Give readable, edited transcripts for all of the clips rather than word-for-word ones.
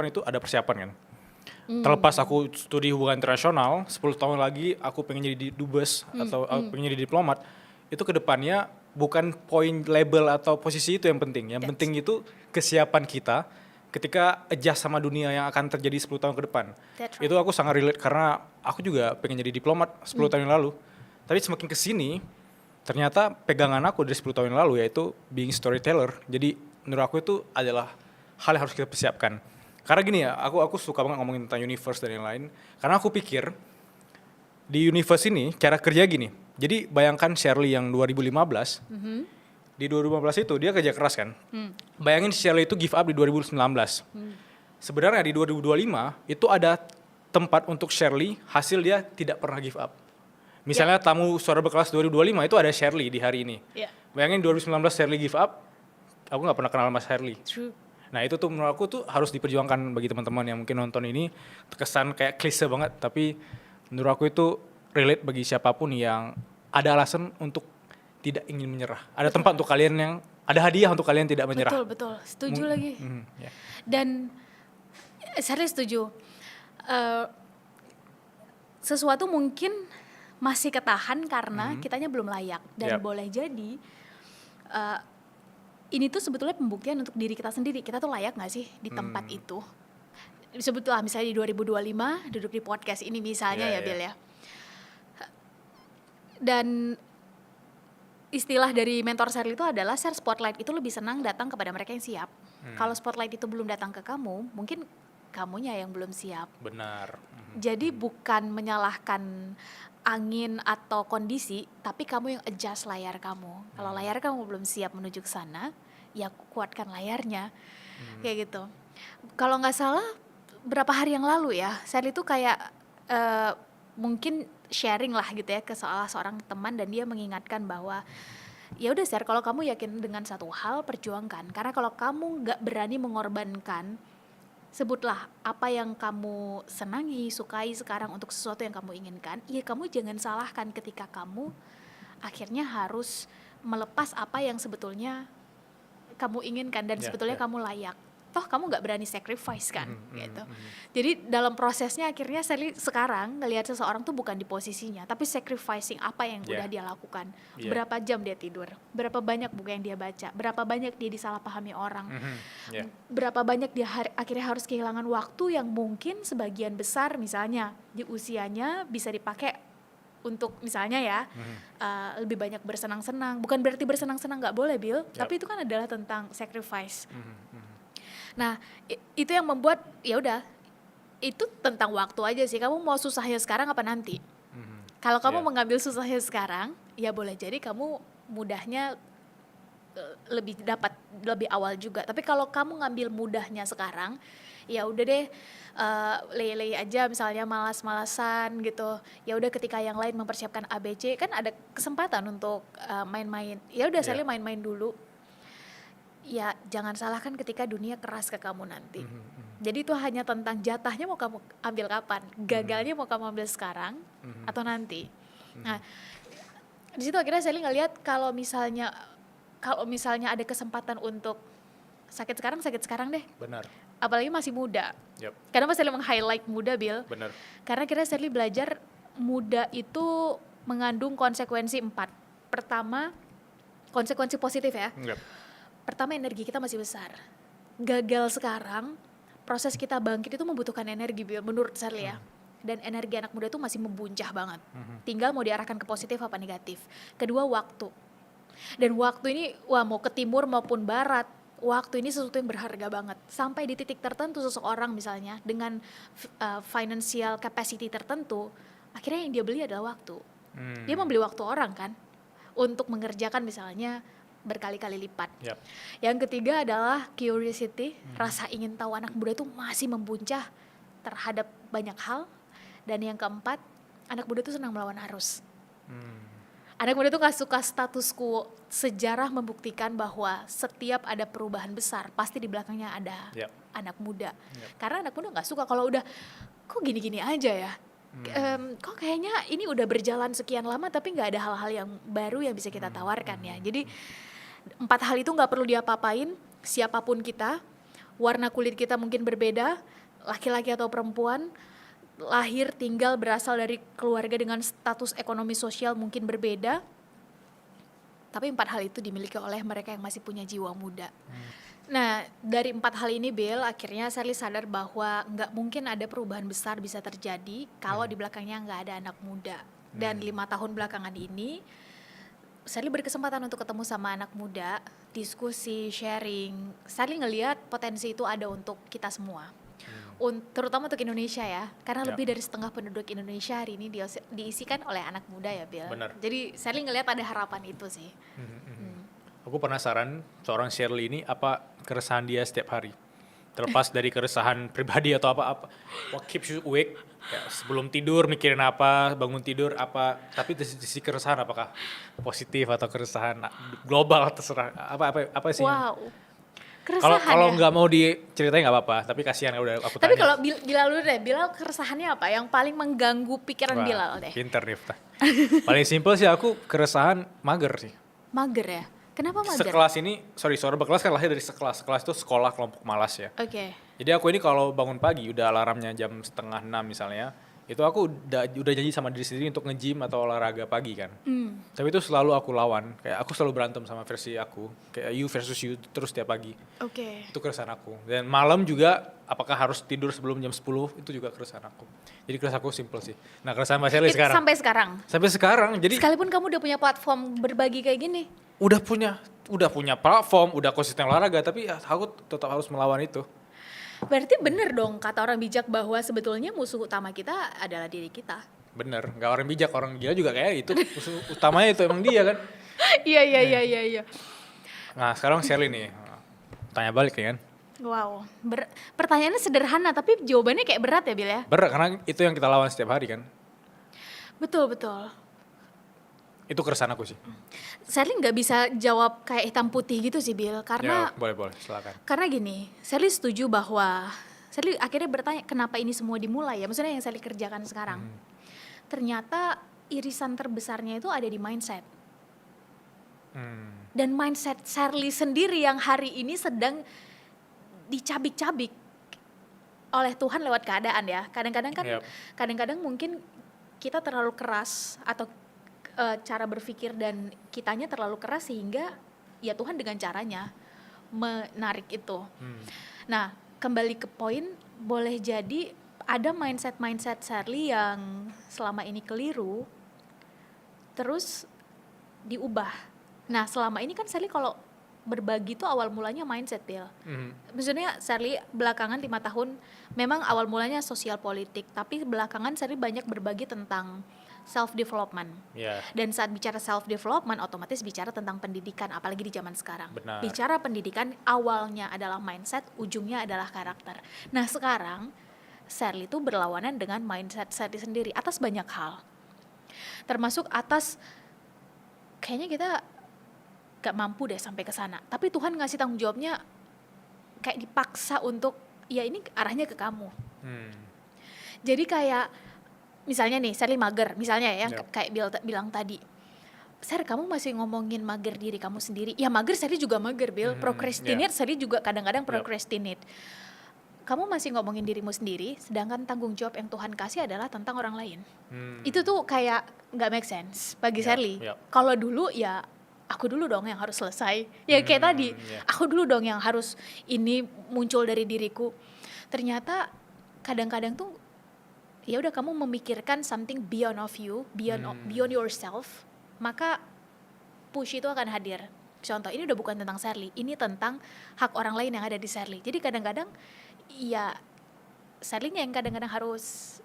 itu ada persiapan kan. Terlepas aku studi hubungan internasional, 10 tahun lagi aku pengen jadi dubes atau pengen jadi diplomat, itu kedepannya bukan poin label atau posisi itu yang penting. Yang penting itu kesiapan kita ketika adjust sama dunia yang akan terjadi 10 tahun ke depan. Right. Itu aku sangat relate karena aku juga pengen jadi diplomat 10 tahun yang lalu. Tapi semakin kesini, ternyata pegangan aku dari 10 tahun yang lalu yaitu being storyteller. Jadi menurut aku itu adalah hal yang harus kita persiapkan. Karena gini ya, aku suka banget ngomongin tentang universe dan yang lain. Karena aku pikir di universe ini cara kerja gini. Jadi bayangkan Shirley yang 2015, di 2015 itu dia kerja keras kan. Bayangin Shirley itu give up di 2019. Sebenarnya di 2025 itu ada tempat untuk Shirley hasil dia tidak pernah give up. Misalnya tamu suara berkelas 2025 itu ada Shirley di hari ini. Bayangin 2019 Shirley give up, aku gak pernah kenal Mas Shirley. True. Nah itu tuh menurut aku tuh harus diperjuangkan bagi teman-teman yang mungkin nonton ini. Terkesan kayak klise banget, tapi menurut aku itu relate bagi siapapun yang ada alasan untuk tidak ingin menyerah. Ada tempat untuk kalian yang, ada hadiah untuk kalian tidak menyerah. Betul, setuju lagi. Yeah. Dan saya setuju. Sesuatu mungkin masih ketahan karena kitanya belum layak. Dan boleh jadi ini tuh sebetulnya pembuktian untuk diri kita sendiri. Kita tuh layak gak sih di tempat itu? Sebetulnya misalnya di 2025 duduk di podcast ini misalnya Bill ya. Dan istilah dari mentor Shirley itu adalah share spotlight itu lebih senang datang kepada mereka yang siap. Kalau spotlight itu belum datang ke kamu, mungkin kamunya yang belum siap. Benar. Jadi bukan menyalahkan angin atau kondisi, tapi kamu yang adjust layar kamu. Kalau layar kamu belum siap menuju ke sana, ya kuatkan layarnya. Kayak gitu. Kalau nggak salah berapa hari yang lalu ya, Shirley itu kayak mungkin sharing lah gitu ya ke salah seorang teman, dan dia mengingatkan bahwa ya udah Share, kalau kamu yakin dengan satu hal, perjuangkan. Karena kalau kamu nggak berani mengorbankan, sebutlah apa yang kamu senangi, sukai sekarang untuk sesuatu yang kamu inginkan, ya kamu jangan salahkan ketika kamu akhirnya harus melepas apa yang sebetulnya kamu inginkan dan sebetulnya kamu layak. Toh kamu gak berani sacrifice kan gitu. Jadi dalam prosesnya akhirnya Shirley sekarang ngelihat seseorang tuh bukan di posisinya, tapi sacrificing apa yang udah dia lakukan. Berapa jam dia tidur, berapa banyak buku yang dia baca, berapa banyak dia disalahpahami orang, berapa banyak dia akhirnya harus kehilangan waktu yang mungkin sebagian besar misalnya di usianya bisa dipakai untuk misalnya ya lebih banyak bersenang-senang. Bukan berarti bersenang-senang gak boleh Bill, tapi itu kan adalah tentang sacrifice. Nah, itu yang membuat ya udah, itu tentang waktu aja sih. Kamu mau susahnya sekarang apa nanti? Kalau kamu mengambil susahnya sekarang, ya boleh jadi kamu mudahnya dapat lebih awal juga. Tapi kalau kamu ngambil mudahnya sekarang, ya udah deh, lay aja misalnya malas-malasan gitu. Ya udah ketika yang lain mempersiapkan ABC, kan ada kesempatan untuk main-main. Ya udah saya main-main dulu. Ya jangan salahkan ketika dunia keras ke kamu nanti. Jadi itu hanya tentang jatahnya mau kamu ambil kapan, gagalnya mau kamu ambil sekarang atau nanti. Nah, di situ akhirnya saya ngelihat kalau misalnya ada kesempatan untuk sakit sekarang deh. Benar. Apalagi masih muda. Karena Mas Sally meng-highlight muda, Bill. Benar. Karena kira Sally belajar muda itu mengandung konsekuensi 4. Pertama, konsekuensi positif ya. Pertama, energi kita masih besar. Gagal sekarang, proses kita bangkit itu membutuhkan energi, Bill, menurut Sally ya. Dan energi anak muda itu masih membuncah banget. Tinggal mau diarahkan ke positif apa negatif. Kedua, waktu. Dan waktu ini, mau ke timur maupun barat, waktu ini sesuatu yang berharga banget. Sampai di titik tertentu seseorang misalnya, dengan financial capacity tertentu, akhirnya yang dia beli adalah waktu. Dia membeli waktu orang kan, untuk mengerjakan misalnya berkali-kali lipat. Yang ketiga adalah curiosity, rasa ingin tahu. Anak muda itu masih membuncah terhadap banyak hal. Dan yang keempat, anak muda itu senang melawan arus. Anak muda itu gak suka status quo. Sejarah membuktikan bahwa setiap ada perubahan besar, pasti di belakangnya ada anak muda. Karena anak muda gak suka kalau udah, kok gini-gini aja ya. Kok kayaknya ini udah berjalan sekian lama tapi gak ada hal-hal yang baru yang bisa kita tawarkan ya. Jadi 4 hal itu gak perlu diapa-apain, siapapun kita, warna kulit kita mungkin berbeda, laki-laki atau perempuan, lahir, tinggal, berasal dari keluarga dengan status ekonomi sosial mungkin berbeda. Tapi 4 hal itu dimiliki oleh mereka yang masih punya jiwa muda. Nah, dari 4 hal ini, Bill, akhirnya Sally sadar bahwa nggak mungkin ada perubahan besar bisa terjadi kalau di belakangnya nggak ada anak muda. Dan 5 tahun belakangan ini, Sally berkesempatan untuk ketemu sama anak muda, diskusi, sharing. Sally ngelihat potensi itu ada untuk kita semua. Terutama untuk Indonesia ya, karena Ya. lebih dari setengah penduduk Indonesia hari ini diisikan oleh anak muda ya, Bill. Benar. Jadi Sally ngelihat ada harapan itu sih. Aku penasaran seorang Shirley ini apa keresahan dia setiap hari. Terlepas dari keresahan pribadi atau apa. What keeps you awake? Ya, sebelum tidur mikirin apa, bangun tidur apa. Tapi dari sisi keresahan apakah positif atau keresahan global terserah. Apa sih? Wow, Kalau keresahan ya. nggak mau diceritain nggak apa-apa. Tapi kasihan udah aku Tapi tanya. kalau Bilal dulu deh, Bilal keresahannya apa? Yang paling mengganggu pikiran Wah, Bilal deh? pinter nih, Ftah. Paling simpel sih aku keresahan mager sih. Mager ya? Kenapa mager? Sekelas ini, suara berkelas kan lahir dari sekelas. Sekelas itu sekolah kelompok malas ya. Oke. Jadi aku ini kalau bangun pagi udah alarmnya jam 5:30 misalnya, itu aku udah janji sama diri sendiri untuk nge-gym atau olahraga pagi kan. Tapi itu selalu aku lawan, kayak aku selalu berantem sama versi aku, kayak you versus you terus tiap pagi. Oke. Itu keresahan aku. Dan malam juga apakah harus tidur sebelum jam 10 itu juga keresahan aku. Jadi keresahan aku simple sih. Nah keresahan Mbak Shelly Itu sekarang. sampai sekarang? Sampai sekarang. Jadi Sekalipun kamu udah punya platform berbagi kayak gini? udah punya platform, udah konsisten olahraga, tapi ya aku tetap harus melawan itu. Berarti bener dong kata orang bijak bahwa sebetulnya musuh utama kita adalah diri kita. Bener, nggak orang bijak, orang gila juga kayak gitu. Musuh utamanya itu emang dia kan. Iya. Nah sekarang Shelly nih, tanya balik nih kan. Wow, pertanyaannya sederhana tapi jawabannya kayak berat ya, Bil ya? Berat karena itu yang kita lawan setiap hari kan. Betul. Itu keresahan aku sih. Sally nggak bisa jawab kayak hitam putih gitu sih, Bil, karena Ya, boleh, silakan. Karena gini, Sally setuju bahwa Sally akhirnya bertanya kenapa ini semua dimulai ya, maksudnya yang Sally kerjakan sekarang. Ternyata irisan terbesarnya itu ada di mindset. Dan mindset Sally sendiri yang hari ini sedang dicabik-cabik oleh Tuhan lewat keadaan ya. Kadang-kadang kan, Yap. kadang-kadang mungkin kita terlalu keras atau cara berpikir dan kitanya terlalu keras sehingga ya Tuhan dengan caranya menarik itu. Nah, kembali ke poin, boleh jadi ada mindset Sally yang selama ini keliru, terus diubah. Nah, selama ini kan Sally kalau berbagi tuh awal mulanya mindset, Bill. Maksudnya Sally belakangan 5 tahun memang awal mulanya sosial politik, tapi belakangan Sally banyak berbagi tentang self-development. Ya, Dan saat bicara self-development, otomatis bicara tentang pendidikan, apalagi di zaman sekarang. Benar. Bicara pendidikan, awalnya adalah mindset, ujungnya adalah karakter. Nah sekarang, Sally itu berlawanan dengan mindset Sally sendiri atas banyak hal. Termasuk atas, kayaknya kita gak mampu deh sampai ke sana. Tapi Tuhan ngasih tanggung jawabnya kayak dipaksa untuk, ya ini arahnya ke kamu. Jadi kayak, misalnya nih, Sally mager, misalnya ya, yang kayak bilang tadi. Sar, kamu masih ngomongin mager diri kamu sendiri. Ya mager, Sally juga mager, Bill. Procrastinate, Sally juga kadang-kadang procrastinate. Kamu masih ngomongin dirimu sendiri, sedangkan tanggung jawab yang Tuhan kasih adalah tentang orang lain. Itu tuh kayak nggak make sense bagi Sally. Kalau dulu ya, aku dulu dong yang harus selesai. Ya kayak tadi, aku dulu dong yang harus ini muncul dari diriku. Ternyata kadang-kadang tuh ya udah kamu memikirkan something beyond of you, beyond yourself, maka push itu akan hadir. Contoh, ini udah bukan tentang Sally, ini tentang hak orang lain yang ada di Sally. Jadi kadang-kadang ya Sally-nya yang kadang-kadang harus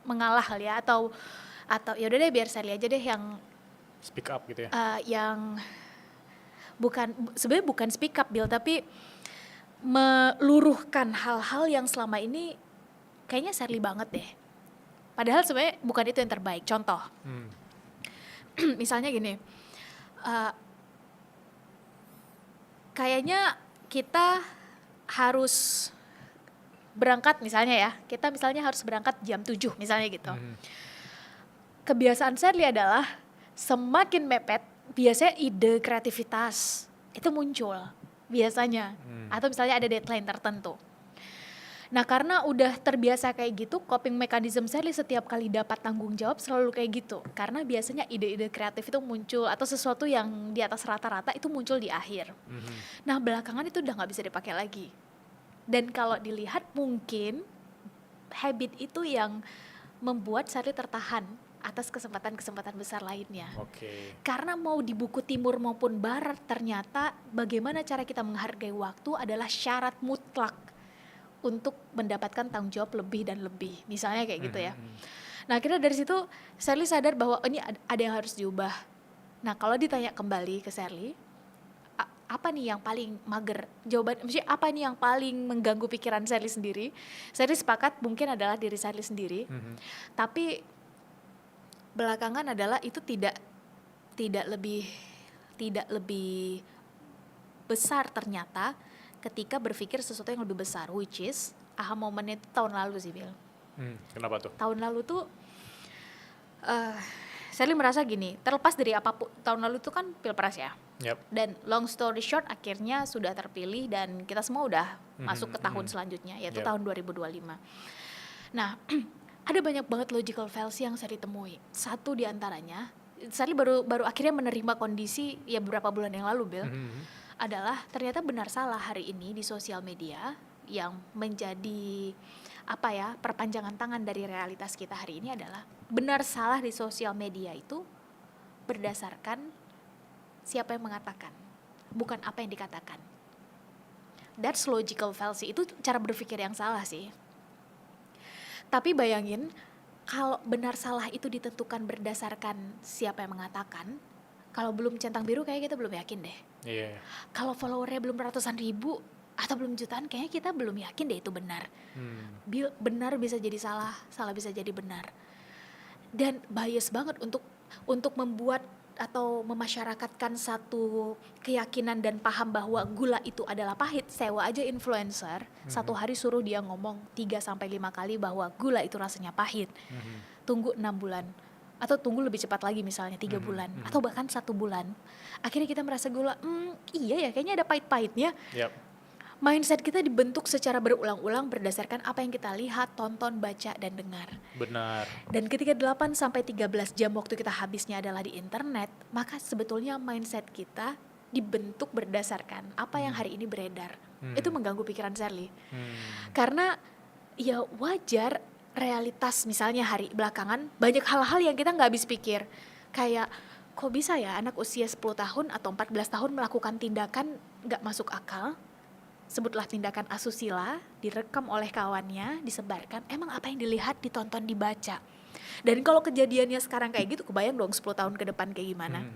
mengalah ya, atau ya udah deh biar Sally aja deh yang speak up gitu ya. yang sebenarnya bukan speak up, Bill, tapi meluruhkan hal-hal yang selama ini kayaknya Sally banget deh. Padahal sebenarnya bukan itu yang terbaik. Contoh, misalnya gini, kayaknya kita harus berangkat misalnya ya, kita misalnya harus berangkat jam 7 misalnya gitu. Kebiasaan Sally adalah semakin mepet, biasanya ide kreativitas itu muncul. biasanya. Atau misalnya ada deadline tertentu. Nah karena udah terbiasa kayak gitu, coping mechanism Sally setiap kali dapat tanggung jawab selalu kayak gitu. Karena biasanya ide-ide kreatif itu muncul, atau sesuatu yang di atas rata-rata itu muncul di akhir. Nah belakangan itu udah gak bisa dipakai lagi. Dan kalau dilihat mungkin habit itu yang membuat Sally tertahan atas kesempatan-kesempatan besar lainnya. Karena mau di buku timur maupun barat, ternyata bagaimana cara kita menghargai waktu adalah syarat mutlak untuk mendapatkan tanggung jawab lebih dan lebih, misalnya kayak gitu ya. Nah akhirnya dari situ Sally sadar bahwa ini ada yang harus diubah. Nah kalau ditanya kembali ke Sally, apa nih yang paling mager? Jawaban, maksudnya apa nih yang paling mengganggu pikiran Sally sendiri? Sally sepakat mungkin adalah diri Sally sendiri, tapi belakangan adalah itu tidak lebih besar ternyata ketika berpikir sesuatu yang lebih besar, which is aha momennya itu tahun lalu sih Bill. Kenapa tuh? Tahun lalu tuh Sally merasa gini, terlepas dari apapun, tahun lalu itu kan pilpres ya. Dan long story short akhirnya sudah terpilih dan kita semua udah masuk ke tahun selanjutnya, yaitu tahun 2025. Nah ada banyak banget logical fallacy yang Sally temui. Satu diantaranya, Sally baru akhirnya menerima kondisi ya beberapa bulan yang lalu Bill, adalah ternyata benar salah hari ini di sosial media yang menjadi perpanjangan tangan dari realitas kita hari ini adalah benar salah di sosial media itu berdasarkan siapa yang mengatakan, bukan apa yang dikatakan. That's logical fallacy, itu cara berpikir yang salah sih. Tapi bayangin kalau benar salah itu ditentukan berdasarkan siapa yang mengatakan, kalau belum centang biru kayak kita belum yakin deh. Kalau followernya belum ratusan ribu atau belum jutaan, kayaknya kita belum yakin deh itu benar. Benar bisa jadi salah, salah bisa jadi benar. Dan bias banget untuk membuat atau memasyarakatkan satu keyakinan dan paham bahwa gula itu adalah pahit. Sewa aja influencer, satu hari suruh dia ngomong 3-5 kali bahwa gula itu rasanya pahit. Tunggu 6 bulan. Atau tunggu lebih cepat lagi misalnya 3 bulan atau bahkan 1 bulan. Akhirnya kita merasa gula, iya ya kayaknya ada pahit-pahitnya. Mindset kita dibentuk secara berulang-ulang berdasarkan apa yang kita lihat, tonton, baca, dan dengar. Benar. Dan ketika 8-13 jam waktu kita habisnya adalah di internet, maka sebetulnya mindset kita dibentuk berdasarkan apa yang hari ini beredar. Itu mengganggu pikiran Sally. Karena ya wajar, realitas misalnya hari belakangan banyak hal-hal yang kita gak habis pikir. Kayak kok bisa ya anak usia 10 tahun atau 14 tahun melakukan tindakan gak masuk akal, sebutlah tindakan asusila, direkam oleh kawannya, disebarkan. Emang apa yang dilihat, ditonton, dibaca. Dan kalau kejadiannya sekarang kayak gitu, kebayang dong 10 tahun ke depan kayak gimana.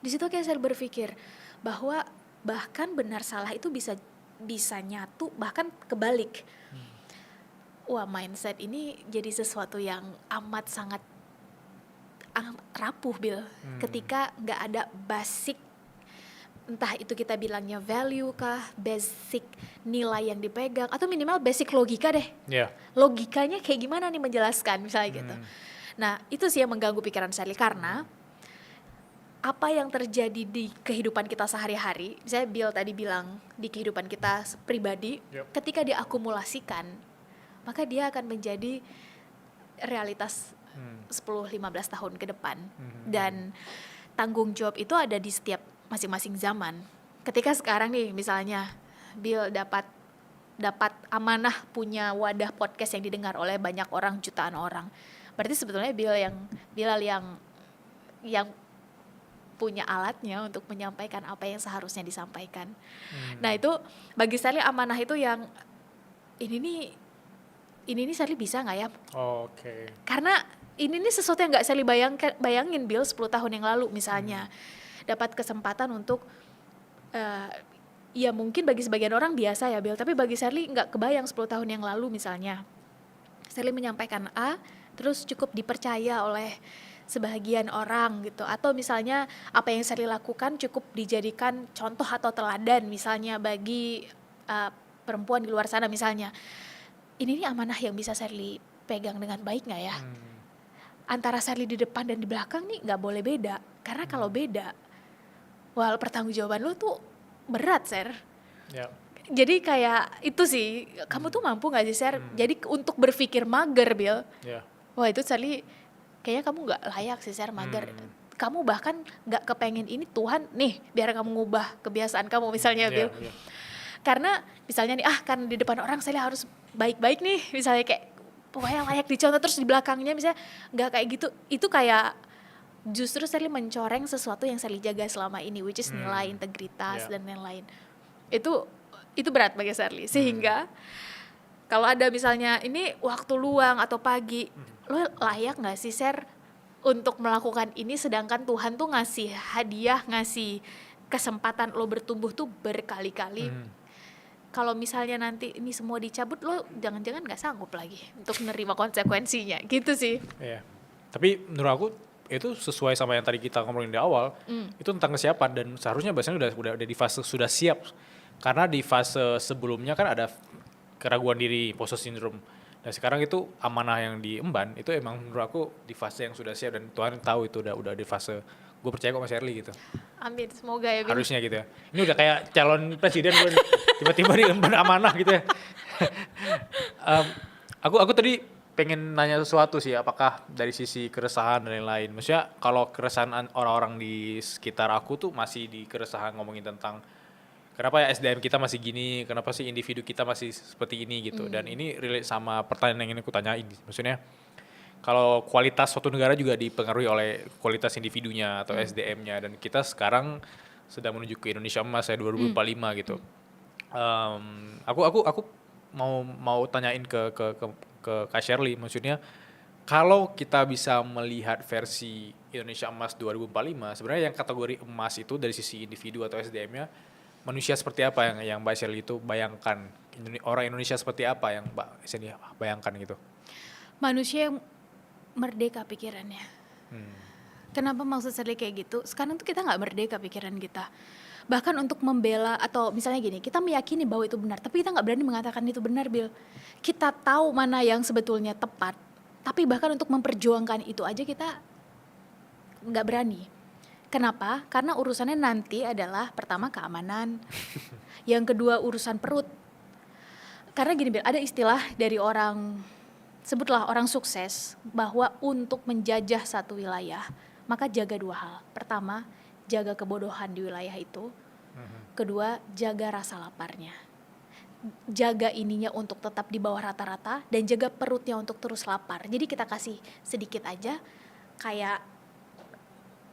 Di situ kayak saya berpikir bahwa bahkan benar salah itu bisa nyatu, bahkan kebalik. Wah, mindset ini jadi sesuatu yang amat sangat rapuh Bill, ketika nggak ada basic, entah itu kita bilangnya value kah, basic nilai yang dipegang, atau minimal basic logika deh. Logikanya kayak gimana nih menjelaskan misalnya gitu. Nah itu sih yang mengganggu pikiran Sally, karena apa yang terjadi di kehidupan kita sehari-hari, misalnya Bill tadi bilang di kehidupan kita pribadi, ketika diakumulasikan, maka dia akan menjadi realitas 10-15 tahun ke depan. Dan tanggung jawab itu ada di setiap masing-masing zaman. Ketika sekarang nih misalnya Bill dapat amanah punya wadah podcast yang didengar oleh banyak orang, jutaan orang, berarti sebetulnya Bill yang punya alatnya untuk menyampaikan apa yang seharusnya disampaikan. Nah itu bagi Sally amanah itu yang ini nih Sally bisa nggak ya? Karena ini nih sesuatu yang nggak Sally bayangin Bill 10 tahun yang lalu misalnya. Dapat kesempatan untuk ya mungkin bagi sebagian orang biasa ya Bill, tapi bagi Sally nggak kebayang 10 tahun yang lalu misalnya Sally menyampaikan A terus cukup dipercaya oleh sebagian orang gitu, atau misalnya apa yang Sally lakukan cukup dijadikan contoh atau teladan misalnya bagi perempuan di luar sana misalnya. Ini amanah yang bisa Sally pegang dengan baik nggak ya? Antara Sally di depan dan di belakang nih nggak boleh beda, karena kalau beda, pertanggungjawaban lo tuh berat, Ser. Ya. Jadi kayak itu sih, kamu tuh mampu gak sih, Ser? Jadi untuk berpikir mager, Bill. Ya. Wah itu Charlie, kayaknya kamu gak layak sih, Ser, mager. Kamu bahkan gak kepengen ini Tuhan, nih biar kamu ngubah kebiasaan kamu misalnya, Bill. Ya. Karena misalnya nih, kan di depan orang saya harus baik-baik nih. Misalnya kayak, pokoknya layak dicontoh, terus di belakangnya misalnya gak kayak gitu. Itu kayak justru Sally mencoreng sesuatu yang Sally jaga selama ini, which is nilai, integritas, dan lain-lain. Itu berat bagi Sally. Sehingga kalau ada misalnya ini waktu luang atau pagi, lo layak gak sih, Ser, untuk melakukan ini, sedangkan Tuhan tuh ngasih hadiah, ngasih kesempatan lo bertumbuh tuh berkali-kali. Kalau misalnya nanti ini semua dicabut, lo jangan-jangan gak sanggup lagi untuk menerima konsekuensinya, gitu sih. Iya. Tapi menurut aku itu sesuai sama yang tadi kita ngomongin di awal, itu tentang kesiapan, dan seharusnya biasanya udah di fase sudah siap. Karena di fase sebelumnya kan ada keraguan diri, imposter syndrome. Dan sekarang itu amanah yang diemban, itu emang menurut aku di fase yang sudah siap, dan Tuhan tahu itu udah di fase, gue percaya kok Mas Shirley gitu. Amin, semoga ya, Bin. Harusnya gitu ya. Ini udah kayak calon presiden gue tiba-tiba diemban amanah gitu ya. Aku tadi pengen nanya sesuatu sih, apakah dari sisi keresahan dan lain-lain. Maksudnya kalau keresahan orang-orang di sekitar aku tuh masih di keresahan ngomongin tentang kenapa ya SDM kita masih gini, kenapa sih individu kita masih seperti ini gitu. Dan ini relate sama pertanyaan yang ingin aku tanyain. Maksudnya kalau kualitas suatu negara juga dipengaruhi oleh kualitas individunya atau SDM-nya, dan kita sekarang sedang menuju ke Indonesia Emas ya 2045 gitu. Aku mau tanyain ke Kak Shirley, maksudnya kalau kita bisa melihat versi Indonesia Emas 2045, sebenarnya yang kategori emas itu dari sisi individu atau SDM-nya, manusia seperti apa yang Mbak Shirley itu bayangkan, orang Indonesia seperti apa yang Mbak Shirley bayangkan gitu? Manusia yang merdeka pikirannya. Kenapa maksud saya kayak gitu? Sekarang tuh kita nggak merdeka pikiran kita. Bahkan untuk membela atau misalnya gini, kita meyakini bahwa itu benar, tapi kita nggak berani mengatakan itu benar, Bill. Kita tahu mana yang sebetulnya tepat, tapi bahkan untuk memperjuangkan itu aja kita nggak berani. Kenapa? Karena urusannya nanti adalah pertama keamanan, yang kedua urusan perut. Karena gini, Bill, ada istilah dari orang, sebutlah orang sukses, bahwa untuk menjajah satu wilayah, maka jaga dua hal. Pertama, jaga kebodohan di wilayah itu. Kedua, jaga rasa laparnya. Jaga ininya untuk tetap di bawah rata-rata, dan jaga perutnya untuk terus lapar. Jadi kita kasih sedikit aja, kayak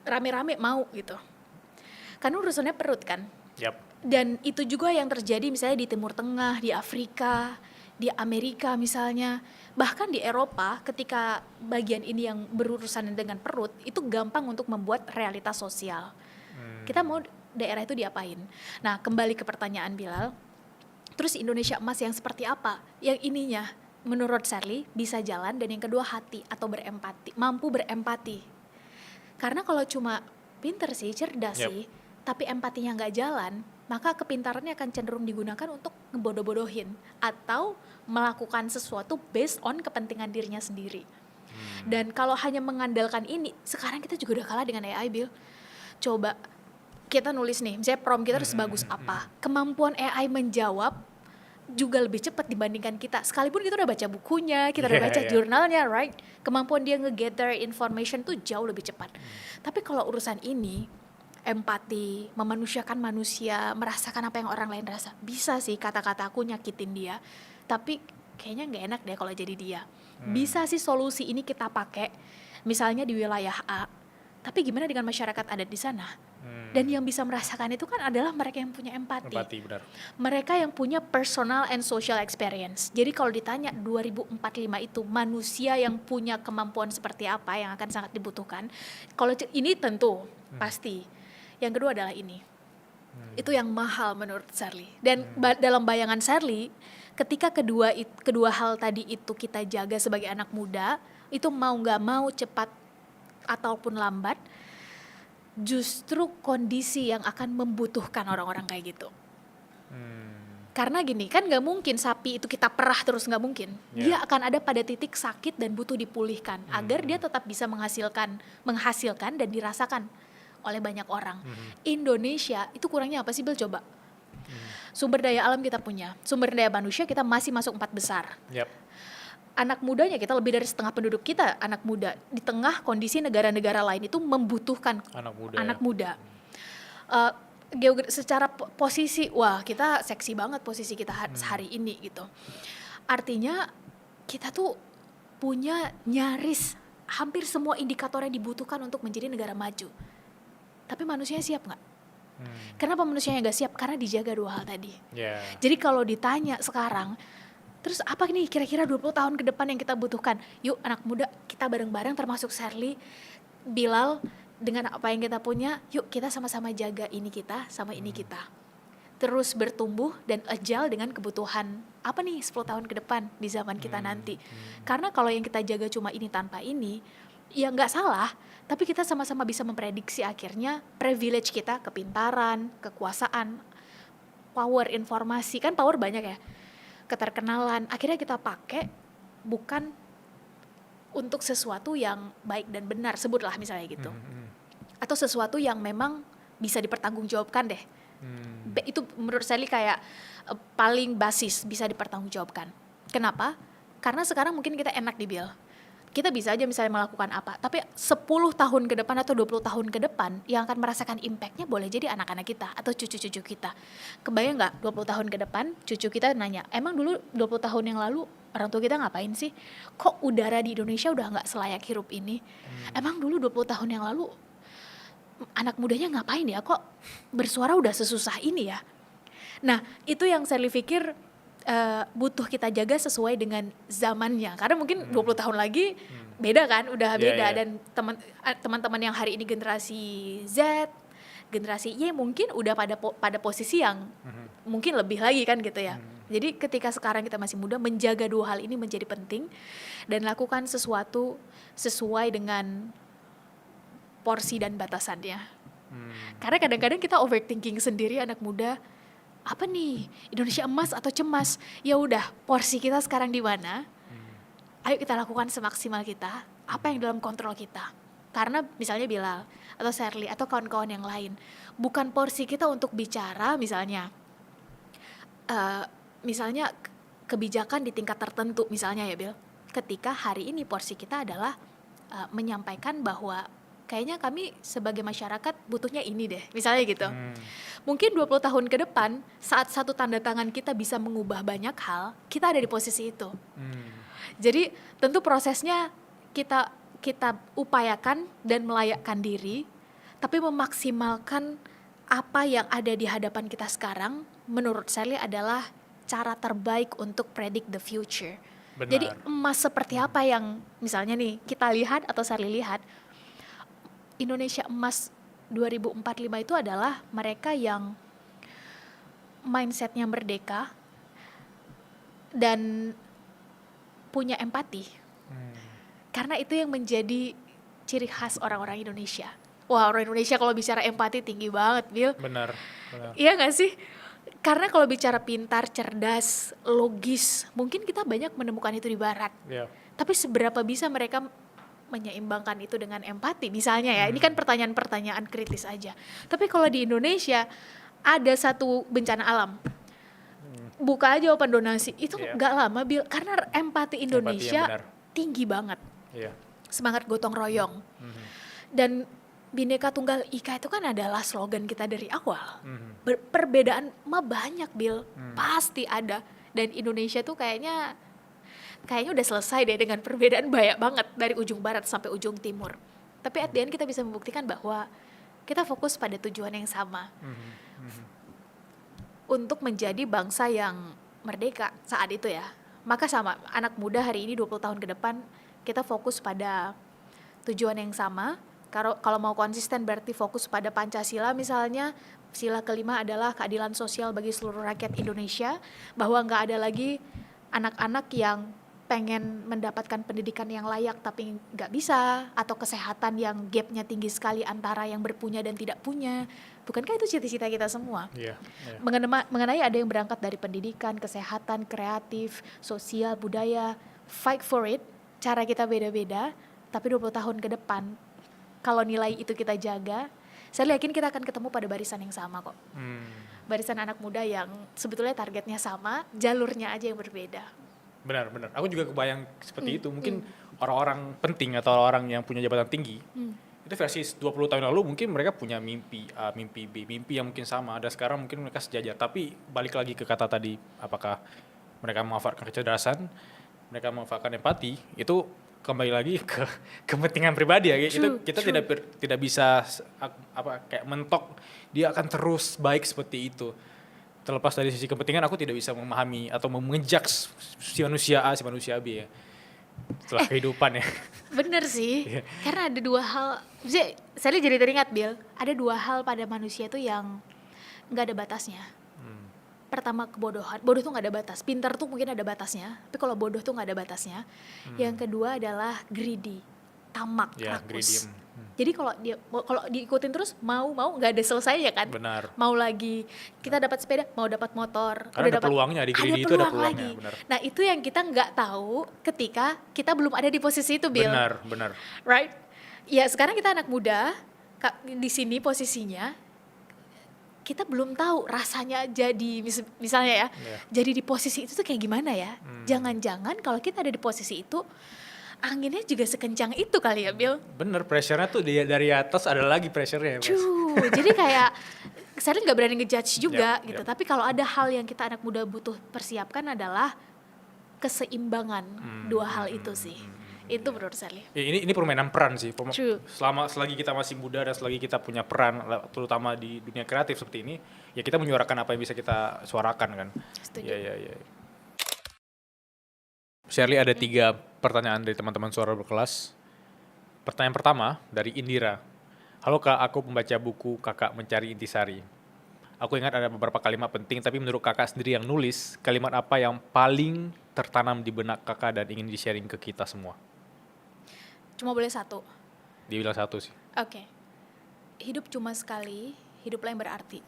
rame-rame mau gitu. Karena urusannya perut kan. Dan itu juga yang terjadi misalnya di Timur Tengah, di Afrika, di Amerika misalnya, bahkan di Eropa, ketika bagian ini yang berurusan dengan perut, itu gampang untuk membuat realitas sosial. Kita mau daerah itu diapain? Nah, kembali ke pertanyaan Bilal, terus Indonesia Emas yang seperti apa? Yang ininya, menurut Shirley, bisa jalan, dan yang kedua hati atau berempati, mampu berempati. Karena kalau cuma pinter sih, cerdas sih, tapi empatinya nggak jalan, maka kepintarannya akan cenderung digunakan untuk ngebodoh-bodohin atau melakukan sesuatu based on kepentingan dirinya sendiri. Dan kalau hanya mengandalkan ini, sekarang kita juga udah kalah dengan AI, Bill. Coba kita nulis nih, misalnya prompt kita harus bagus apa, kemampuan AI menjawab juga lebih cepat dibandingkan kita. Sekalipun kita udah baca bukunya, kita udah baca jurnalnya, right? Kemampuan dia nge-gather information tuh jauh lebih cepat. Tapi kalau urusan ini, empati, memanusiakan manusia, merasakan apa yang orang lain rasa, bisa sih kata-kata aku nyakitin dia, tapi kayaknya nggak enak deh kalau jadi dia. Bisa sih solusi ini kita pakai, misalnya di wilayah A, tapi gimana dengan masyarakat adat di sana? Dan yang bisa merasakan itu kan adalah mereka yang punya empati. Benar. Mereka yang punya personal and social experience. Jadi kalau ditanya 2045 itu manusia yang punya kemampuan seperti apa yang akan sangat dibutuhkan, kalau ini tentu pasti. Yang kedua adalah ini. Itu yang mahal menurut Shirley. Dan dalam bayangan Shirley, ketika kedua hal tadi itu kita jaga sebagai anak muda, itu mau nggak mau cepat ataupun lambat, justru kondisi yang akan membutuhkan orang-orang kayak gitu. Karena gini, kan nggak mungkin sapi itu kita perah terus, nggak mungkin. Dia akan ada pada titik sakit dan butuh dipulihkan agar dia tetap bisa menghasilkan dan dirasakan oleh banyak orang. Indonesia itu kurangnya apa sih, Bel? Coba Sumber daya alam kita punya, sumber daya manusia kita masih masuk 4 besar. Yap. Anak mudanya kita lebih dari setengah penduduk kita anak muda. Di tengah kondisi negara-negara lain itu membutuhkan anak muda. Secara posisi, wah kita seksi banget posisi kita hari ini gitu. Artinya kita tuh punya nyaris hampir semua indikator yang dibutuhkan untuk menjadi negara maju. Tapi manusianya siap nggak? Kenapa manusianya nggak siap? Karena dijaga 2 hal tadi. Jadi kalau ditanya sekarang, terus apa nih kira-kira 20 tahun ke depan yang kita butuhkan? Yuk anak muda kita bareng-bareng termasuk Sherly, Bilal, dengan apa yang kita punya, yuk kita sama-sama jaga ini kita sama ini kita. Terus bertumbuh dan agile dengan kebutuhan apa nih 10 tahun ke depan di zaman kita nanti. Karena kalau yang kita jaga cuma ini tanpa ini, ya nggak salah, tapi kita sama-sama bisa memprediksi akhirnya privilege kita, kepintaran, kekuasaan, power informasi, kan power banyak ya, keterkenalan, akhirnya kita pakai bukan untuk sesuatu yang baik dan benar, sebutlah misalnya gitu. Atau sesuatu yang memang bisa dipertanggungjawabkan deh. Itu menurut saya kayak paling basis bisa dipertanggungjawabkan. Kenapa? Karena sekarang mungkin kita enak di Bill. Kita bisa aja misalnya melakukan apa, tapi 10 tahun ke depan atau 20 tahun ke depan yang akan merasakan impact-nya boleh jadi anak-anak kita atau cucu-cucu kita. Kebayang nggak 20 tahun ke depan cucu kita nanya, emang dulu 20 tahun yang lalu orang tua kita ngapain sih? Kok udara di Indonesia udah nggak selayak hirup ini? Emang dulu 20 tahun yang lalu anak mudanya ngapain ya? Kok bersuara udah sesusah ini ya? Nah itu yang saya pikir butuh kita jaga sesuai dengan zamannya, karena mungkin 20 tahun lagi beda kan, udah beda. Dan teman-teman yang hari ini generasi Z, generasi Y mungkin udah pada posisi yang mungkin lebih lagi kan gitu ya. Jadi ketika sekarang kita masih muda, menjaga 2 hal ini menjadi penting dan lakukan sesuatu sesuai dengan porsi dan batasannya. Karena kadang-kadang kita overthinking sendiri anak muda, apa nih, Indonesia emas atau cemas? Ya udah, porsi kita sekarang di mana? Ayo kita lakukan semaksimal kita, apa yang dalam kontrol kita. Karena misalnya Bilal atau Sherly atau kawan-kawan yang lain, bukan porsi kita untuk bicara misalnya kebijakan di tingkat tertentu misalnya ya Bil. Ketika hari ini porsi kita adalah menyampaikan bahwa kayaknya kami sebagai masyarakat butuhnya ini deh, misalnya gitu. Mungkin 20 tahun ke depan, saat satu tanda tangan kita bisa mengubah banyak hal, kita ada di posisi itu. Jadi tentu prosesnya kita upayakan dan melayakkan diri, tapi memaksimalkan apa yang ada di hadapan kita sekarang, menurut saya adalah cara terbaik untuk predict the future. Benar. Jadi emas seperti apa yang misalnya nih kita lihat atau Sherly lihat, Indonesia emas 2045 itu adalah mereka yang mindsetnya merdeka dan punya empati. Karena itu yang menjadi ciri khas orang-orang Indonesia. Wah, orang Indonesia kalau bicara empati tinggi banget, Bill. Benar. Iya gak sih? Karena kalau bicara pintar, cerdas, logis, mungkin kita banyak menemukan itu di barat. Tapi seberapa bisa mereka menyeimbangkan itu dengan empati misalnya ya, ini kan pertanyaan-pertanyaan kritis aja. Tapi kalau di Indonesia ada satu bencana alam, buka aja open donasi, itu gak lama Bil, karena empati Indonesia tinggi banget. Semangat gotong royong. Dan Bhinneka Tunggal Ika itu kan adalah slogan kita dari awal. Perbedaan mah banyak Bil, pasti ada. Dan Indonesia tuh kayaknya udah selesai deh dengan perbedaan banyak banget dari ujung barat sampai ujung timur. Tapi at the end kita bisa membuktikan bahwa kita fokus pada tujuan yang sama. Untuk menjadi bangsa yang merdeka saat itu ya. Maka sama anak muda hari ini 20 tahun ke depan kita fokus pada tujuan yang sama. Kalau mau konsisten berarti fokus pada Pancasila misalnya. Sila kelima adalah keadilan sosial bagi seluruh rakyat Indonesia. Bahwa gak ada lagi anak-anak yang pengen mendapatkan pendidikan yang layak tapi nggak bisa, atau kesehatan yang gapnya tinggi sekali antara yang berpunya dan tidak punya. Bukankah itu cita-cita kita semua? Mengenai ada yang berangkat dari pendidikan, kesehatan, kreatif, sosial, budaya, fight for it. Cara kita beda-beda, tapi 20 tahun ke depan kalau nilai itu kita jaga, saya yakin kita akan ketemu pada barisan yang sama kok. barisan anak muda yang sebetulnya targetnya sama, jalurnya aja yang berbeda. Benar. Aku juga kebayang seperti itu. Mungkin orang-orang penting atau orang yang punya jabatan tinggi, itu versi 20 tahun lalu mungkin mereka punya mimpi A, mimpi B, mimpi yang mungkin sama. Dan sekarang mungkin mereka sejajar. Tapi balik lagi ke kata tadi, apakah mereka memanfaatkan kecerdasan, mereka memanfaatkan empati, itu kembali lagi ke kepentingan pribadi ya. Itu kita tidak bisa kayak mentok dia akan terus baik seperti itu. Terlepas dari sisi kepentingan, aku tidak bisa memahami atau mengejak si manusia A, si manusia B ya. Setelah kehidupan ya. Bener sih, karena ada dua hal, saya jadi teringat Bill, ada dua hal pada manusia itu yang nggak ada batasnya. Pertama kebodohan, bodoh tuh nggak ada batas, pintar tuh mungkin ada batasnya, tapi kalau bodoh tuh nggak ada batasnya. Yang kedua adalah greedy, tamak, rakus. Jadi kalau diikutin terus mau nggak ada selesai ya kan? Benar. Mau lagi kita dapat sepeda, mau dapat motor, Karena ada peluangnya di greedy itu ada peluangnya. lagi. Benar. Nah itu yang kita nggak tahu ketika kita belum ada di posisi itu, Bill. Benar. Right? Ya sekarang kita anak muda, di sini posisinya kita belum tahu rasanya jadi misalnya ya, jadi di posisi itu tuh kayak gimana ya? Jangan-jangan kalau kita ada di posisi itu anginnya juga sekencang itu kali ya, Bill? Bener, pressure-nya tuh dari atas ada lagi pressure-nya. Jadi kayak saya nggak berani ngejudge juga gitu. Tapi kalau ada hal yang kita anak muda butuh persiapkan adalah keseimbangan dua hal itu sih. Itu menurut saya. Ini permainan peran sih. Selagi kita masih muda dan selagi kita punya peran, terutama di dunia kreatif seperti ini, ya kita menyuarakan apa yang bisa kita suarakan kan. Setuju. Ya. Shirley, ada 3 pertanyaan dari teman-teman Suara Berkelas. Pertanyaan pertama dari Indira. Halo Kak, aku membaca buku Kakak Mencari Intisari. Aku ingat ada beberapa kalimat penting, tapi menurut Kakak sendiri yang nulis, kalimat apa yang paling tertanam di benak Kakak dan ingin di-sharing ke kita semua? Cuma boleh satu. Dia bilang 1 sih. Oke. Hidup cuma sekali, hiduplah yang berarti.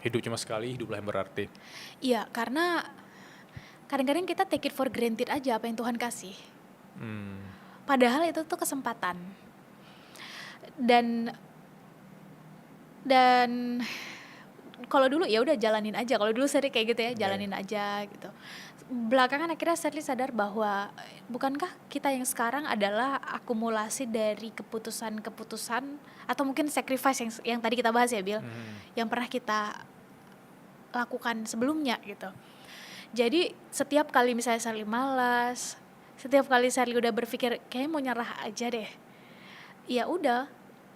Hidup cuma sekali, hiduplah yang berarti. Iya, karena kadang-kadang kita take it for granted aja apa yang Tuhan kasih. Padahal itu tuh kesempatan. Dan kalau dulu ya udah jalanin aja. Kalau dulu sering kayak gitu ya, jalanin aja gitu. Belakangan akhirnya Shirley sadar bahwa bukankah kita yang sekarang adalah akumulasi dari keputusan-keputusan atau mungkin sacrifice yang tadi kita bahas ya, Bill, yang pernah kita lakukan sebelumnya gitu. Jadi setiap kali misalnya Shirley malas, setiap kali Shirley udah berpikir kayaknya mau nyerah aja deh, ya udah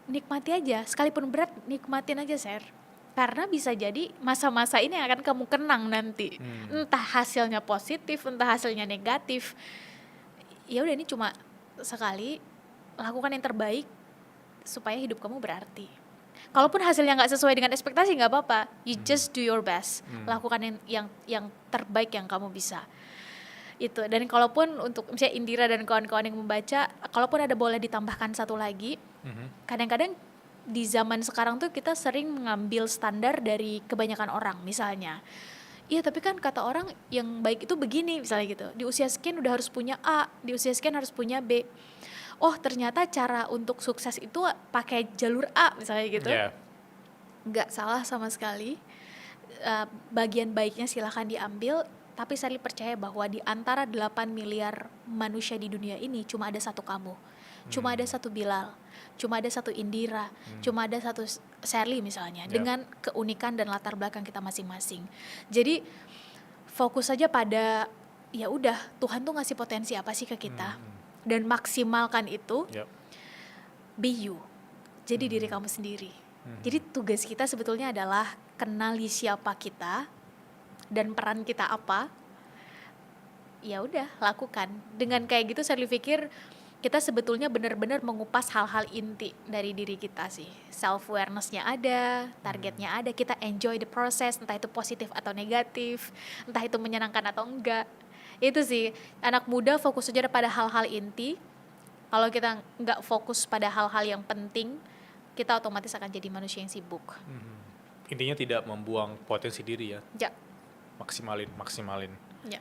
nikmati aja, sekalipun berat nikmatin aja, Sher. Karena bisa jadi masa-masa ini akan kamu kenang nanti. Entah hasilnya positif, entah hasilnya negatif. Ya udah, ini cuma sekali, lakukan yang terbaik supaya hidup kamu berarti. Kalaupun hasilnya nggak sesuai dengan ekspektasi nggak apa-apa, you just do your best. Lakukan yang terbaik yang kamu bisa. Itu. Dan kalaupun untuk misalnya Indira dan kawan-kawan yang membaca, kalaupun ada boleh ditambahkan satu lagi, kadang-kadang di zaman sekarang tuh kita sering mengambil standar dari kebanyakan orang. Misalnya, iya tapi kan kata orang yang baik itu begini misalnya gitu, di usia sekian udah harus punya A, di usia sekian harus punya B. Oh ternyata cara untuk sukses itu pakai jalur A misalnya gitu. Nggak salah sama sekali. Bagian baiknya silahkan diambil, tapi saya percaya bahwa di antara 8 miliar manusia di dunia ini cuma ada satu kamu, cuma ada satu Bilal, cuma ada satu Indira, cuma ada satu Shirley misalnya, dengan keunikan dan latar belakang kita masing-masing. Jadi fokus saja pada ya udah Tuhan tuh ngasih potensi apa sih ke kita, dan maksimalkan itu. Be you, jadi diri kamu sendiri. Jadi tugas kita sebetulnya adalah kenali siapa kita dan peran kita apa. Ya udah lakukan. Dengan kayak gitu saya pikir kita sebetulnya benar-benar mengupas hal-hal inti dari diri kita sih. Self-awareness-nya ada, targetnya ada, kita enjoy the process, entah itu positif atau negatif, entah itu menyenangkan atau enggak. Itu sih, anak muda fokus saja pada hal-hal inti. Kalau kita nggak fokus pada hal-hal yang penting, kita otomatis akan jadi manusia yang sibuk. Intinya tidak membuang potensi diri ya. Ya. Maksimalin. Ya.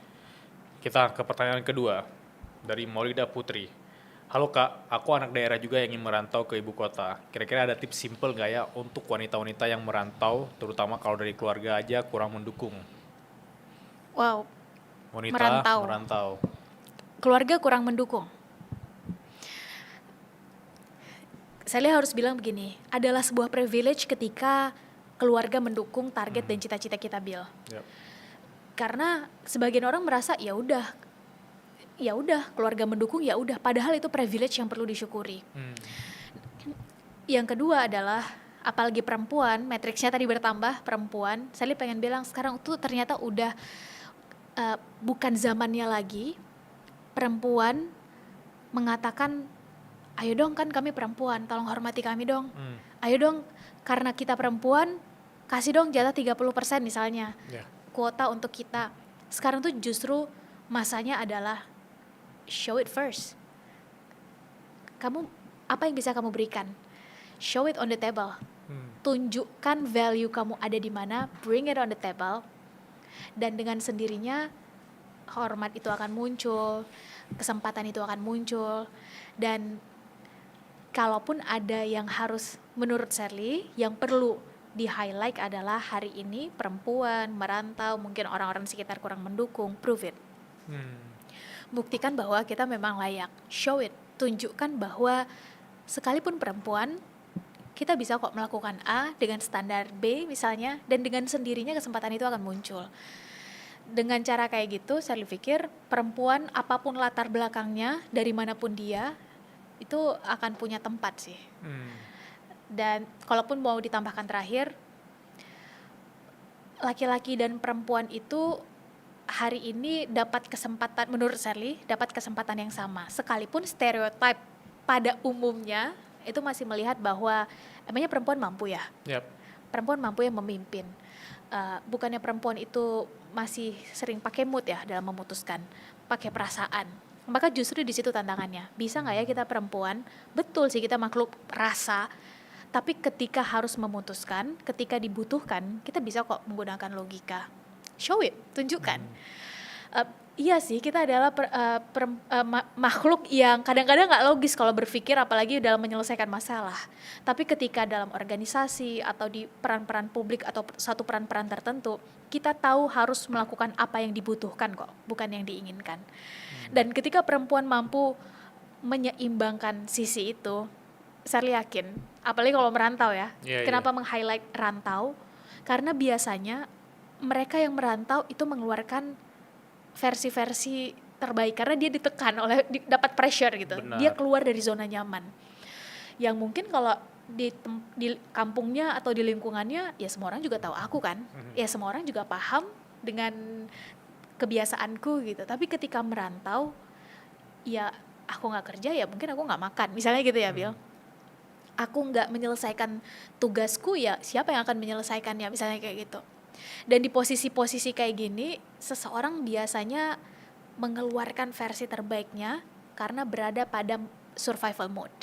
Kita ke pertanyaan kedua dari Maulida Putri. Halo Kak, aku anak daerah juga yang ingin merantau ke ibu kota. Kira-kira ada tips simple nggak ya untuk wanita-wanita yang merantau, terutama kalau dari keluarga aja kurang mendukung? Wow, Wanita merantau, merantau. keluarga kurang mendukung. Saya harus bilang begini, adalah sebuah privilege ketika keluarga mendukung target dan cita-cita kita, Bill. Yap. Karena sebagian orang merasa ya udah keluarga mendukung ya udah, padahal itu privilege yang perlu disyukuri. Yang kedua adalah apalagi perempuan, matriksnya tadi bertambah perempuan. Saya pengen bilang sekarang tuh ternyata udah bukan zamannya lagi perempuan mengatakan, ayo dong kan kami perempuan, tolong hormati kami dong. Ayo dong karena kita perempuan, kasih dong jatah 30% misalnya. Yeah. Kuota untuk kita. Sekarang tuh justru masanya adalah show it first. Kamu, apa yang bisa kamu berikan? Show it on the table. Tunjukkan value kamu ada di mana, bring it on the table. Dan dengan sendirinya hormat itu akan muncul, kesempatan itu akan muncul. Dan kalaupun ada yang harus, menurut Sherly, yang perlu di-highlight adalah hari ini perempuan, merantau, mungkin orang-orang sekitar kurang mendukung, prove it. Buktikan bahwa kita memang layak, show it, tunjukkan bahwa sekalipun perempuan, kita bisa kok melakukan A dengan standar B misalnya, dan dengan sendirinya kesempatan itu akan muncul. Dengan cara kayak gitu, saya pikir perempuan apapun latar belakangnya, dari manapun dia, itu akan punya tempat sih. Dan kalaupun mau ditambahkan terakhir, laki-laki dan perempuan itu hari ini dapat kesempatan, menurut Sherly, dapat kesempatan yang sama. Sekalipun stereotip pada umumnya itu masih melihat bahwa emangnya perempuan mampu ya? Yep. Perempuan mampu yang memimpin. Bukannya perempuan itu masih sering pakai mood ya dalam memutuskan, pakai perasaan. Maka justru di situ tantangannya. Bisa nggak ya kita perempuan? Betul sih kita makhluk rasa, tapi ketika harus memutuskan, ketika dibutuhkan, kita bisa kok menggunakan logika. Show it, tunjukkan. Iya sih, kita adalah makhluk yang kadang-kadang nggak logis kalau berpikir, apalagi dalam menyelesaikan masalah. Tapi ketika dalam organisasi atau di peran-peran publik atau satu peran-peran tertentu, kita tahu harus melakukan apa yang dibutuhkan kok, bukan yang diinginkan. Dan ketika perempuan mampu menyeimbangkan sisi itu, saya yakin, apalagi kalau merantau ya. Kenapa meng-highlight rantau? Karena biasanya mereka yang merantau itu mengeluarkan versi-versi terbaik karena dia ditekan oleh dapat pressure gitu. Benar. Dia keluar dari zona nyaman. Yang mungkin kalau di kampungnya atau di lingkungannya ya semua orang juga tahu aku kan. Ya semua orang juga paham dengan kebiasaanku gitu. Tapi ketika merantau ya aku nggak kerja ya mungkin aku nggak makan. Misalnya gitu ya Bill. Aku nggak menyelesaikan tugasku ya siapa yang akan menyelesaikannya misalnya kayak gitu. Dan di posisi-posisi kayak gini, seseorang biasanya mengeluarkan versi terbaiknya karena berada pada survival mode.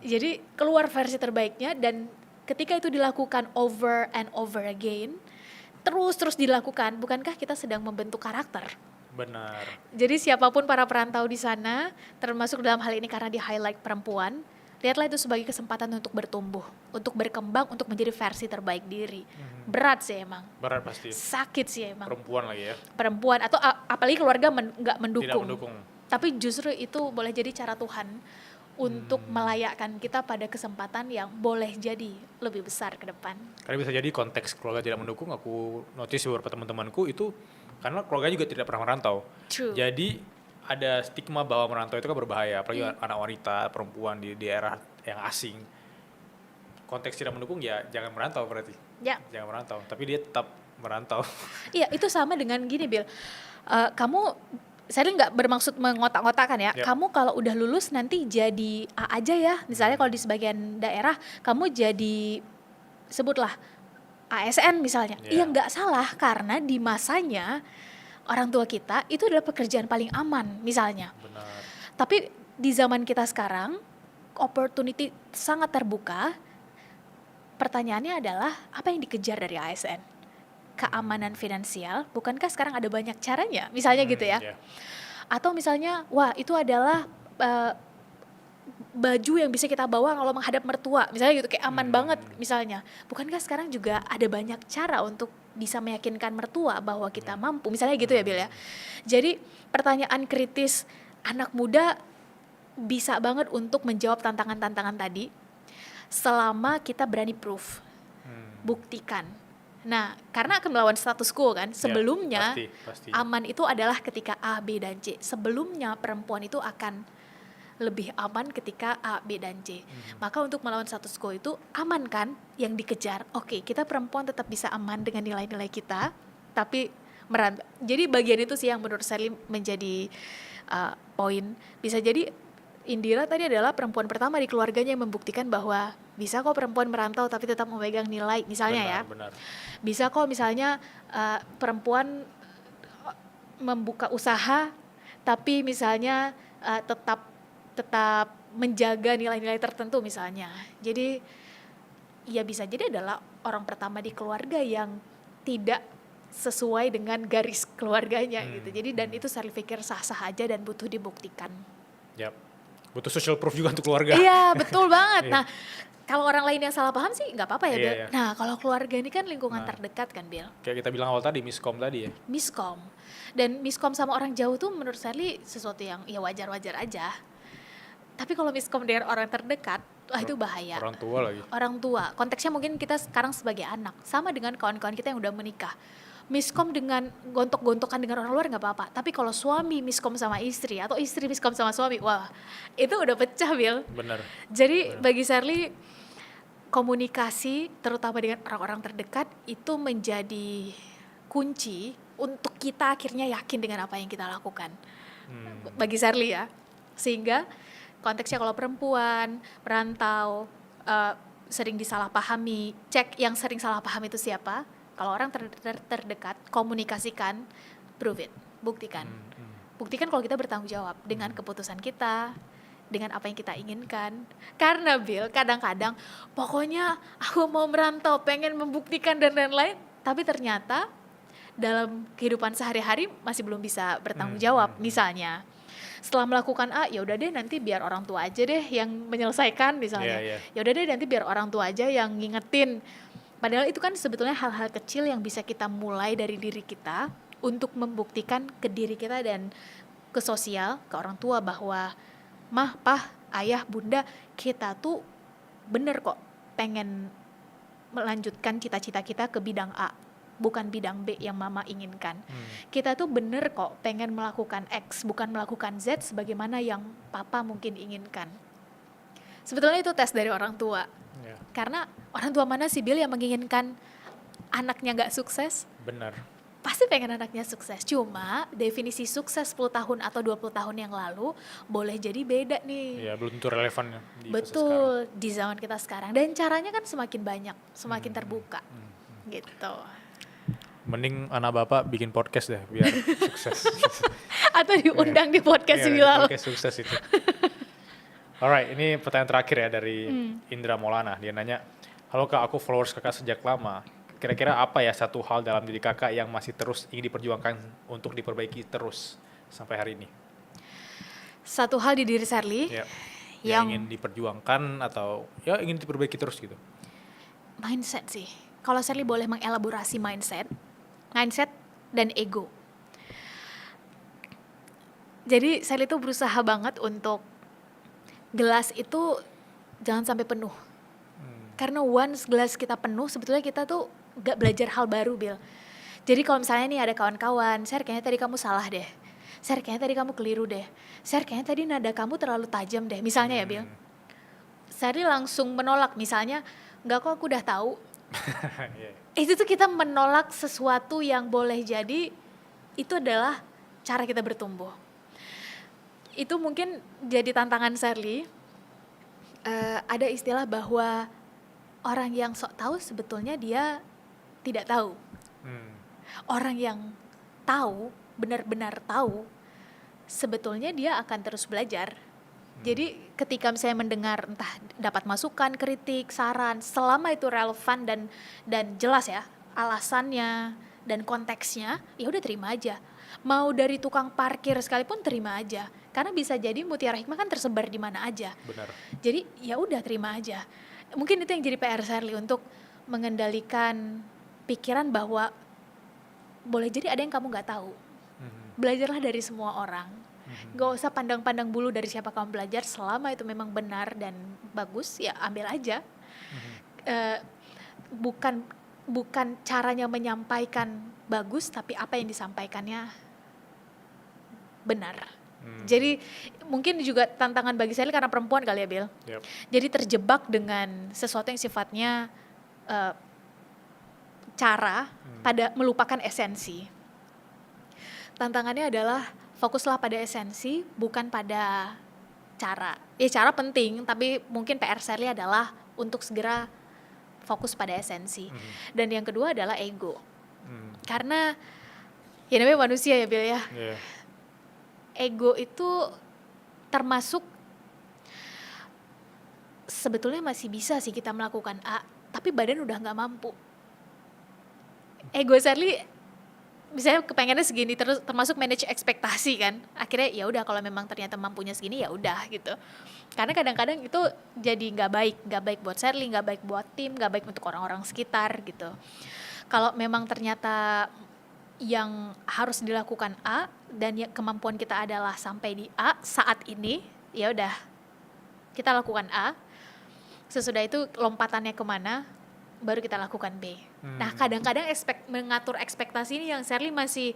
Jadi keluar versi terbaiknya dan ketika itu dilakukan over and over again, terus dilakukan, bukankah kita sedang membentuk karakter? Benar. Jadi siapapun para perantau di sana, termasuk dalam hal ini karena di-highlight perempuan, lihatlah itu sebagai kesempatan untuk bertumbuh, untuk berkembang, untuk menjadi versi terbaik diri. Berat sih emang. Berat pasti. Sakit sih emang. Perempuan lagi ya. Perempuan atau apalagi keluarga nggak mendukung. Tidak mendukung. Tapi justru itu boleh jadi cara Tuhan untuk melayakkan kita pada kesempatan yang boleh jadi lebih besar ke depan. Karena bisa jadi konteks keluarga tidak mendukung, aku notice beberapa teman-temanku itu karena keluarga juga tidak pernah merantau. True. Jadi ada stigma bahwa merantau itu kan berbahaya, apalagi anak wanita, perempuan di daerah yang asing. Konteks tidak mendukung ya jangan merantau berarti. Ya. Jangan merantau, tapi dia tetap merantau. Iya, itu sama dengan gini, Bill. Saya nggak bermaksud mengotak-ngotakan ya. Yep. Kamu kalau udah lulus nanti jadi A aja ya. Misalnya kalau di sebagian daerah kamu jadi sebutlah ASN misalnya. Iya nggak salah karena di masanya orang tua kita itu adalah pekerjaan paling aman misalnya. Benar. Tapi di zaman kita sekarang opportunity sangat terbuka. Pertanyaannya adalah apa yang dikejar dari ASN? Keamanan finansial, bukankah sekarang ada banyak caranya? Misalnya gitu ya. Yeah. Atau misalnya, wah itu adalah uh, baju yang bisa kita bawa kalau menghadap mertua, misalnya gitu, kayak aman banget misalnya. Bukankah sekarang juga ada banyak cara untuk bisa meyakinkan mertua bahwa kita mampu, misalnya gitu ya Bill ya. Jadi pertanyaan kritis anak muda bisa banget untuk menjawab tantangan-tantangan tadi selama kita berani proof, buktikan. Nah, karena akan melawan status quo kan. Sebelumnya pasti. aman itu adalah ketika A, B, dan C. Sebelumnya perempuan itu akan lebih aman ketika A, B, dan C. Maka untuk melawan status quo itu aman kan yang dikejar. Oke, kita perempuan tetap bisa aman dengan nilai-nilai kita, tapi merantau. Jadi bagian itu sih yang menurut saya menjadi poin. Bisa jadi Indira tadi adalah perempuan pertama di keluarganya yang membuktikan bahwa bisa kok perempuan merantau tapi tetap memegang nilai, misalnya Benar. Bisa kok misalnya perempuan membuka usaha tapi misalnya tetap menjaga nilai-nilai tertentu misalnya. Jadi ya bisa jadi adalah orang pertama di keluarga yang tidak sesuai dengan garis keluarganya gitu. Jadi dan itu saya pikir sah-sah aja dan butuh dibuktikan. Yap. Butuh social proof juga untuk keluarga. Iya, betul banget. Iya. Nah, kalau orang lain yang salah paham sih nggak apa-apa ya, Iya, Bill. iya. Nah, kalau keluarga ini kan lingkungan terdekat kan, Bill. Kayak kita bilang awal tadi, miskom tadi ya. Miskom. Dan miskom sama orang jauh tuh menurut Sally sesuatu yang ya wajar-wajar aja. Tapi kalau miskom dengan orang terdekat, wah itu bahaya. Orang tua lagi. Orang tua. Konteksnya mungkin kita sekarang sebagai anak. Sama dengan kawan-kawan kita yang udah menikah. Miskom dengan gontok-gontokan dengan orang luar nggak apa-apa. Tapi kalau suami miskom sama istri atau istri miskom sama suami, wah itu udah pecah, Bill. Benar. Jadi bagi Sally komunikasi terutama dengan orang-orang terdekat itu menjadi kunci untuk kita akhirnya yakin dengan apa yang kita lakukan. Bagi Sally ya. Sehingga konteksnya kalau perempuan, perantau, sering disalahpahami, cek yang sering salah paham itu siapa. Kalau orang terdekat, komunikasikan, prove it, buktikan. Buktikan kalau kita bertanggung jawab dengan keputusan kita, dengan apa yang kita inginkan. Karena Bill, kadang-kadang pokoknya aku mau merantau, pengen membuktikan dan lain-lain, tapi ternyata dalam kehidupan sehari-hari masih belum bisa bertanggung jawab. Misalnya setelah melakukan A, ya udah deh nanti biar orang tua aja deh yang menyelesaikan misalnya. Ya udah deh nanti biar orang tua aja yang ngingetin. Padahal itu kan sebetulnya hal-hal kecil yang bisa kita mulai dari diri kita untuk membuktikan ke diri kita dan ke sosial, ke orang tua bahwa mah, pah, ayah, bunda, kita tuh bener kok pengen melanjutkan cita-cita kita ke bidang A, bukan bidang B yang mama inginkan. Kita tuh bener kok pengen melakukan X, bukan melakukan Z sebagaimana yang papa mungkin inginkan. Sebetulnya itu tes dari orang tua. Karena orang tua mana sih, Bill, yang menginginkan anaknya gak sukses? Benar. Pasti pengen anaknya sukses. Cuma definisi sukses 10 tahun atau 20 tahun yang lalu boleh jadi beda nih. Iya, belum tentu relevan ya di fase sekarang. Betul, di zaman kita sekarang. Dan caranya kan semakin banyak, semakin terbuka. Gitu. Mending anak bapak bikin podcast deh biar sukses. Atau diundang di podcast Bilal. Podcast sukses itu. Alright, ini pertanyaan terakhir ya dari Indra Maulana. Dia nanya, halo kak, aku followers kakak sejak lama. Kira-kira apa ya satu hal dalam diri kakak yang masih terus ingin diperjuangkan untuk diperbaiki terus sampai hari ini? Satu hal di diri Sally yang ingin diperjuangkan atau ya ingin diperbaiki terus gitu. Mindset sih. Kalau Sally boleh mengelaborasi mindset dan ego. Jadi Sally tuh berusaha banget untuk gelas itu jangan sampai penuh. Karena once gelas kita penuh, sebetulnya kita tuh gak belajar hal baru, Bill. Jadi kalau misalnya nih ada kawan-kawan, Ser kayaknya tadi kamu salah deh. Ser kayaknya tadi kamu keliru deh. Ser kayaknya tadi nada kamu terlalu tajam deh. Misalnya ya, Bill. Sari langsung menolak, misalnya, enggak kok aku udah tahu. Itu tuh kita menolak sesuatu yang boleh jadi itu adalah cara kita bertumbuh. Itu mungkin jadi tantangan Sally. Ada istilah bahwa orang yang sok tahu sebetulnya dia tidak tahu. Orang yang tahu, benar-benar tahu, sebetulnya dia akan terus belajar. Jadi ketika misalnya mendengar entah dapat masukan, kritik, saran, selama itu relevan dan jelas ya alasannya dan konteksnya, ya udah terima aja. Mau dari tukang parkir sekalipun terima aja. Karena bisa jadi mutiara hikmah kan tersebar di mana aja. Benar. Jadi ya udah terima aja. Mungkin itu yang jadi PR Sherly untuk mengendalikan pikiran bahwa boleh jadi ada yang kamu nggak tahu. Belajarlah dari semua orang. Gak usah pandang-pandang bulu dari siapa kamu belajar, selama itu memang benar dan bagus ya ambil aja. Bukan caranya menyampaikan bagus, tapi apa yang disampaikannya benar. Jadi mungkin juga tantangan bagi saya karena perempuan kali ya Bill. Yep. Jadi terjebak dengan sesuatu yang sifatnya cara pada melupakan esensi. Tantangannya adalah fokuslah pada esensi, bukan pada cara. Ya cara penting, tapi mungkin PR Sherly adalah untuk segera fokus pada esensi. Dan yang kedua adalah ego. Karena ya namanya manusia ya Bill ya. Yeah. Ego itu termasuk sebetulnya masih bisa sih kita melakukan A, tapi badan udah nggak mampu. Ego Sherly misalnya kepengennya segini terus, termasuk manage ekspektasi kan, akhirnya ya udah kalau memang ternyata mampunya segini ya udah gitu. Karena kadang-kadang itu jadi nggak baik buat Sherly, nggak baik buat tim, nggak baik untuk orang-orang sekitar gitu. Kalau memang ternyata yang harus dilakukan A dan kemampuan kita adalah sampai di A saat ini, ya udah kita lakukan A. Sesudah itu lompatannya kemana, baru kita lakukan B. Nah kadang-kadang mengatur ekspektasi ini yang Sherly masih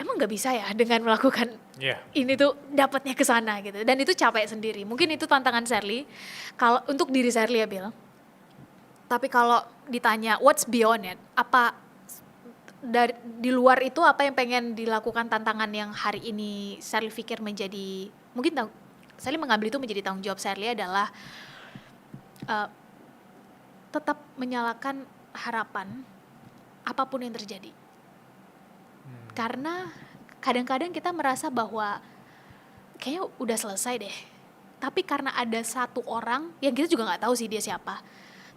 emang nggak bisa ya dengan melakukan ini tuh dapatnya ke sana gitu, dan itu capek sendiri. Mungkin itu tantangan Sherly kalau untuk diri Sherly ya Bill. Tapi kalau ditanya what's beyond it, apa dari di luar itu apa yang pengen dilakukan, tantangan yang hari ini Sherly pikir menjadi mungkin Sherly mengambil itu menjadi tanggung jawab Sherly adalah tetap menyalakan harapan apapun yang terjadi. Karena kadang-kadang kita merasa bahwa kayaknya udah selesai deh. Tapi karena ada satu orang yang kita juga nggak tahu sih dia siapa,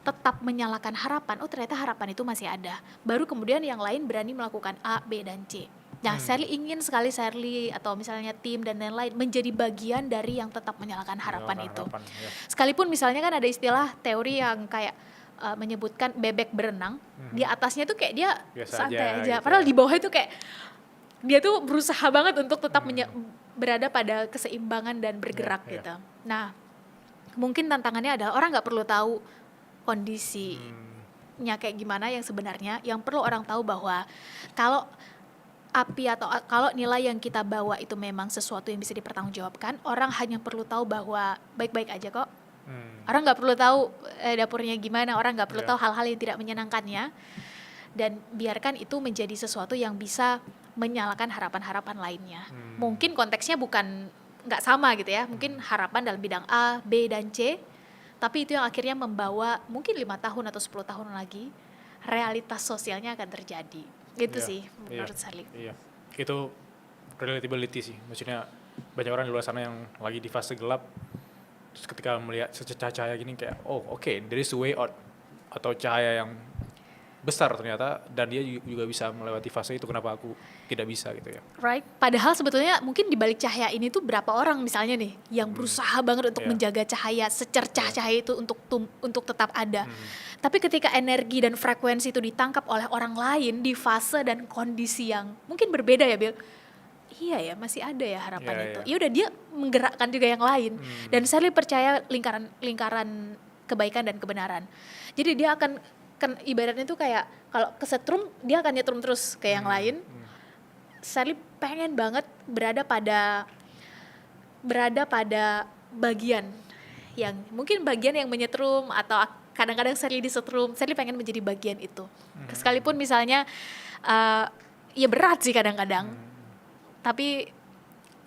tetap menyalakan harapan. Oh ternyata harapan itu masih ada. Baru kemudian yang lain berani melakukan A, B, dan C. Nah Sherly ingin sekali Sherly atau misalnya tim dan lain-lain menjadi bagian dari yang tetap menyalakan harapan itu. Sekalipun misalnya kan ada istilah teori yang kayak menyebutkan bebek berenang, di atasnya tuh kayak dia biasa santai aja. Padahal di bawah itu kayak dia tuh berusaha banget untuk tetap berada pada keseimbangan dan bergerak gitu. Nah mungkin tantangannya adalah orang nggak perlu tahu kondisinya kayak gimana yang sebenarnya. Yang perlu orang tahu bahwa kalau api atau kalau nilai yang kita bawa itu memang sesuatu yang bisa dipertanggungjawabkan, orang hanya perlu tahu bahwa baik-baik aja kok. Orang nggak perlu tahu dapurnya gimana, orang nggak perlu tahu hal-hal yang tidak menyenangkannya, dan biarkan itu menjadi sesuatu yang bisa menyalakan harapan-harapan lainnya. Mungkin konteksnya bukan nggak sama gitu ya, mungkin harapan dalam bidang A, B, dan C, tapi itu yang akhirnya membawa mungkin 5 tahun atau 10 tahun lagi realitas sosialnya akan terjadi. Itu sih menurut Sherly. Iya, itu relatability sih, maksudnya banyak orang di luar sana yang lagi di fase gelap, terus ketika melihat secercah cahaya gini kayak there is a way out, atau cahaya yang besar ternyata, dan dia juga bisa melewati fase itu, kenapa aku tidak bisa gitu ya. Right, padahal sebetulnya mungkin di balik cahaya ini tuh berapa orang misalnya nih yang berusaha banget untuk menjaga cahaya secercah cahaya itu untuk tetap ada. Tapi ketika energi dan frekuensi itu ditangkap oleh orang lain di fase dan kondisi yang mungkin berbeda ya Bill, iya ya masih ada ya harapan itu. Ya udah dia menggerakkan juga yang lain. Dan Sherly percaya lingkaran kebaikan dan kebenaran. Jadi dia akan ibaratnya tuh kayak kalau kesetrum dia akan nyetrum terus ke yang lain. Sherly pengen banget berada pada bagian yang mungkin bagian yang menyetrum, atau kadang-kadang Sherly disetrum. Sherly pengen menjadi bagian itu. Sekalipun misalnya ya berat sih kadang-kadang. Tapi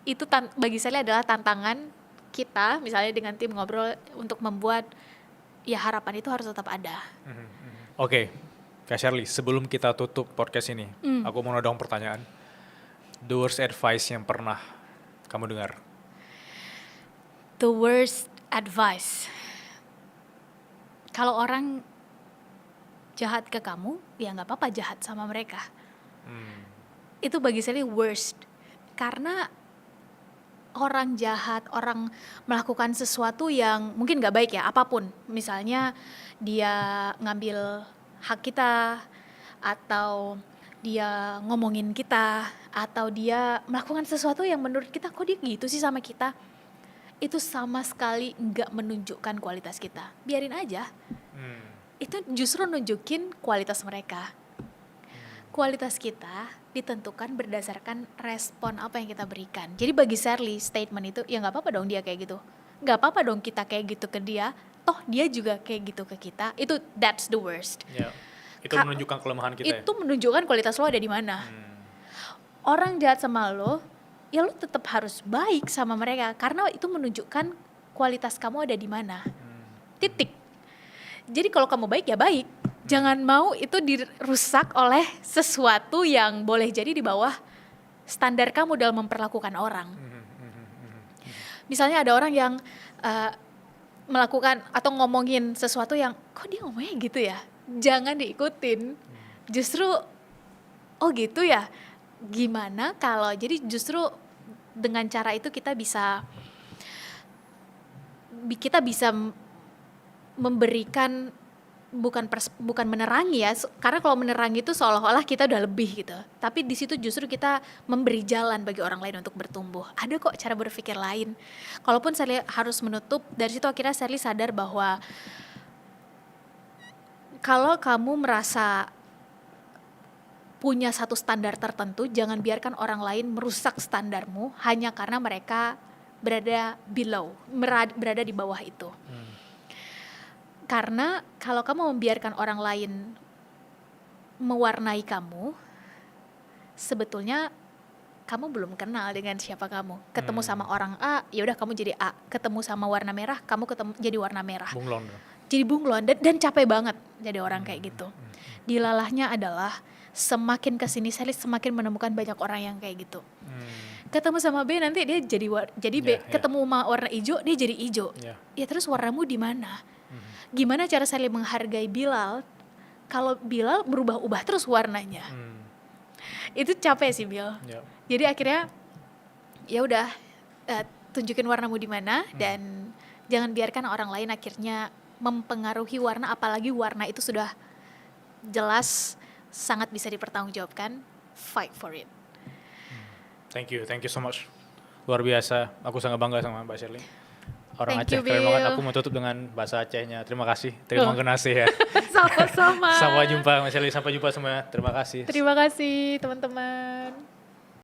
itu bagi Sherly adalah tantangan kita misalnya dengan tim ngobrol untuk membuat ya harapan itu harus tetap ada. Oke, Kak Sherly, sebelum kita tutup podcast ini, aku mau nodong pertanyaan. The worst advice yang pernah kamu dengar? The worst advice. Kalau orang jahat ke kamu, ya nggak apa-apa jahat sama mereka. itu bagi saya worst. Karena orang jahat, orang melakukan sesuatu yang mungkin gak baik ya, apapun. Misalnya dia ngambil hak kita, atau dia ngomongin kita, atau dia melakukan sesuatu yang menurut kita, kok dia gitu sih sama kita. Itu sama sekali gak menunjukkan kualitas kita. Biarin aja. Itu justru nunjukin kualitas mereka. Kualitas kita ditentukan berdasarkan respon apa yang kita berikan. Jadi bagi Shirley, statement itu, ya gak apa-apa dong dia kayak gitu. Gak apa-apa dong kita kayak gitu ke dia. Toh dia juga kayak gitu ke kita. Itu, that's the worst. Ya. Itu menunjukkan kelemahan kita. Itu menunjukkan kualitas lo ada di mana. Orang jahat sama lo, ya lo tetap harus baik sama mereka. Karena itu menunjukkan kualitas kamu ada di mana. Titik. Jadi kalau kamu baik ya baik. Jangan mau itu dirusak oleh sesuatu yang boleh jadi di bawah standar kamu dalam memperlakukan orang. Misalnya ada orang yang melakukan atau ngomongin sesuatu yang, kok dia ngomongnya gitu ya? Jangan diikutin. Justru, oh gitu ya? Gimana kalau, jadi justru dengan cara itu kita bisa memberikan, bukan menerangi ya, karena kalau menerangi itu seolah-olah kita udah lebih gitu. Tapi di situ justru kita memberi jalan bagi orang lain untuk bertumbuh. Ada kok cara berpikir lain. Kalaupun Shirley harus menutup, dari situ akhirnya Shirley sadar bahwa kalau kamu merasa punya satu standar tertentu, jangan biarkan orang lain merusak standarmu hanya karena mereka berada di bawah itu. Karena kalau kamu membiarkan orang lain mewarnai kamu, sebetulnya kamu belum kenal dengan siapa kamu. Ketemu sama orang A, ya udah kamu jadi A. Ketemu sama warna merah, kamu jadi warna merah. Bunglon. Jadi bunglon dan capek banget jadi orang kayak gitu. Dilalahnya adalah semakin kesini saya semakin menemukan banyak orang yang kayak gitu. Ketemu sama B nanti dia jadi B. Ketemu sama warna hijau dia jadi hijau. Ya terus warnamu di mana? Gimana cara saya menghargai Bilal kalau Bilal berubah-ubah terus warnanya? Itu capek sih Bil. Jadi akhirnya ya udah tunjukin warnamu di mana dan jangan biarkan orang lain akhirnya mempengaruhi warna, apalagi warna itu sudah jelas sangat bisa dipertanggungjawabkan. Fight for it. Thank you so much. Luar biasa. Aku sangat bangga sama Mbak Shirley. Orang Thank Aceh, you, keren Bill. banget. Aku mau tutup dengan bahasa Acehnya. Terima kasih. Terima kasih ya. Sama-sama. Sampai jumpa Mbak Shirley. Sampai jumpa semua. Terima kasih. Terima kasih teman-teman.